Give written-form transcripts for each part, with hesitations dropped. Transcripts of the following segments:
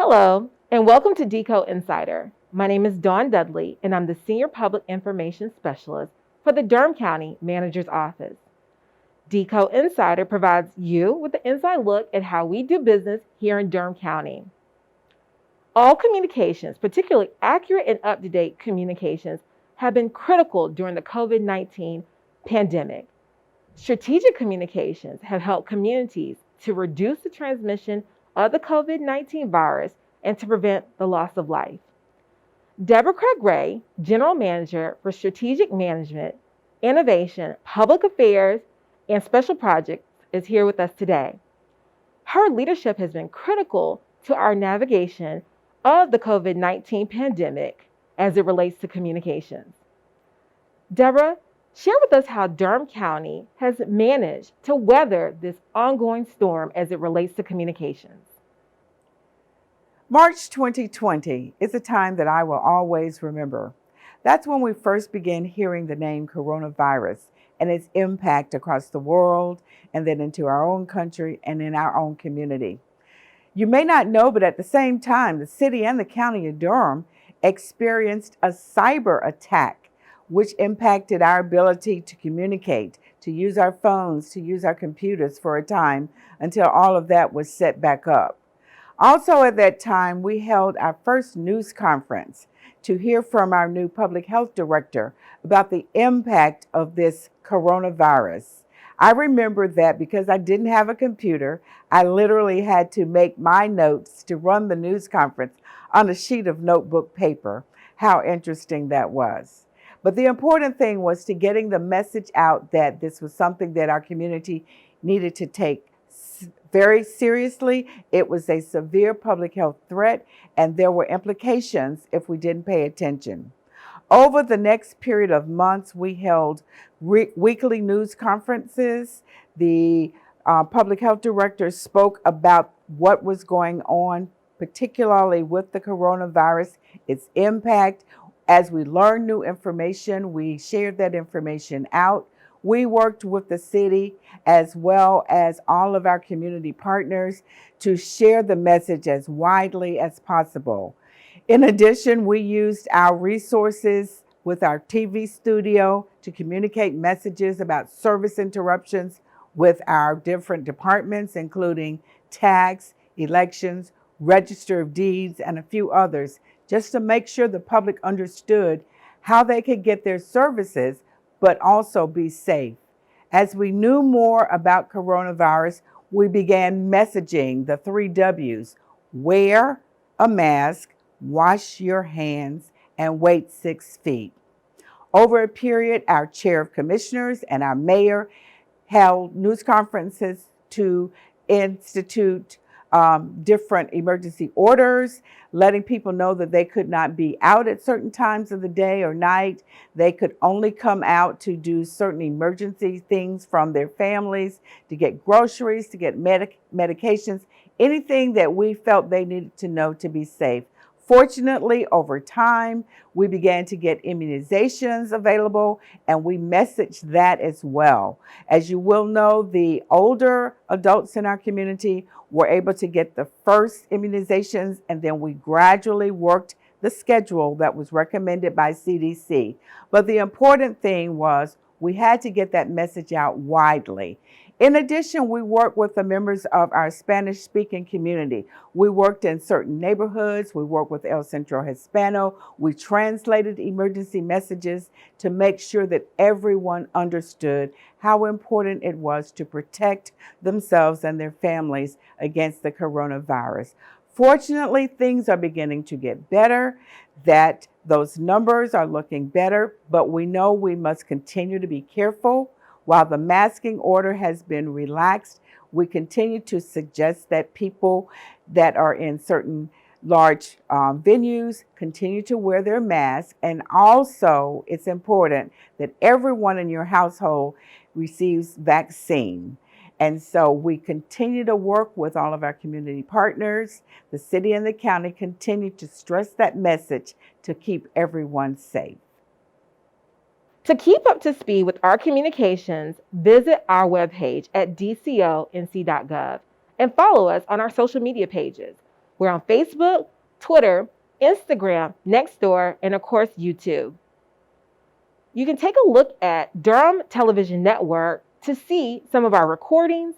Hello, and welcome to DCo Insider. My name is Dawn Dudley, and I'm the Senior Public Information Specialist for the Durham County Manager's Office. DCo Insider provides you with an inside look at how we do business here in Durham County. All communications, particularly accurate and up-to-date communications, have been critical during the COVID-19 pandemic. Strategic communications have helped communities to reduce the transmission of the COVID-19 virus and to prevent the loss of life. Deborah Craig-Ray, General Manager for Strategic Management, Innovation, Public Affairs, and Special Projects, is here with us today. Her leadership has been critical to our navigation of the COVID-19 pandemic as it relates to communications. Deborah, share with us how Durham County has managed to weather this ongoing storm as it relates to communications. March 2020 is a time that I will always remember. That's when we first began hearing the name coronavirus and its impact across the world and then into our own country and in our own community. You may not know, but at the same time, the city and the county of Durham experienced a cyber attack, which impacted our ability to communicate, to use our phones, to use our computers for a time until all of that was set back up. Also at that time, we held our first news conference to hear from our new public health director about the impact of this coronavirus. I remember that because I didn't have a computer, I literally had to make my notes to run the news conference on a sheet of notebook paper. How interesting that was. But the important thing was to getting the message out that this was something that our community needed to take very seriously. It was a severe public health threat, and there were implications if we didn't pay attention. Over the next period of months, we held weekly news conferences. The public health director spoke about what was going on, particularly with the coronavirus, its impact. As we learned new information, we shared that information out. We worked with the city as well as all of our community partners to share the message as widely as possible. In addition, we used our resources with our TV studio to communicate messages about service interruptions with our different departments, including tax, elections, register of deeds, and a few others, just to make sure the public understood how they could get their services but also be safe. As we knew more about coronavirus, we began messaging the 3 W's: wear a mask, wash your hands, and wait 6 feet. Over a period, our chair of commissioners and our mayor held news conferences to institute different emergency orders, letting people know that they could not be out at certain times of the day or night. They could only come out to do certain emergency things from their families, to get groceries, to get medications, anything that we felt they needed to know to be safe. Fortunately, over time, we began to get immunizations available, and we messaged that as well. As you will know, the older adults in our community were able to get the first immunizations, and then we gradually worked the schedule that was recommended by CDC. But the important thing was we had to get that message out widely. In addition, we worked with the members of our Spanish-speaking community. We worked in certain neighborhoods. We worked with El Centro Hispano. We translated emergency messages to make sure that everyone understood how important it was to protect themselves and their families against the coronavirus. Fortunately, things are beginning to get better, that those numbers are looking better, but we know we must continue to be careful. While the masking order has been relaxed, we continue to suggest that people that are in certain large venues continue to wear their masks. And also, it's important that everyone in your household receives vaccine. And so we continue to work with all of our community partners. The city and the county continue to stress that message to keep everyone safe. To keep up to speed with our communications, visit our webpage at DCoNC.gov and follow us on our social media pages. We're on Facebook, Twitter, Instagram, Nextdoor, and of course, YouTube. You can take a look at Durham Television Network to see some of our recordings,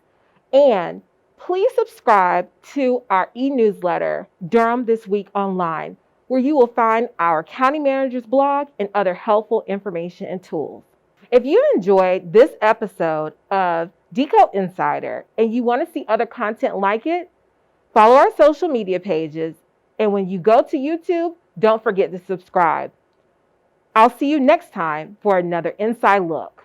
and please subscribe to our e-newsletter, Durham This Week Online, where you will find our county manager's blog and other helpful information and tools. If you enjoyed this episode of DCo Insider and you want to see other content like it, follow our social media pages, and when you go to YouTube, don't forget to subscribe. I'll see you next time for another Inside Look.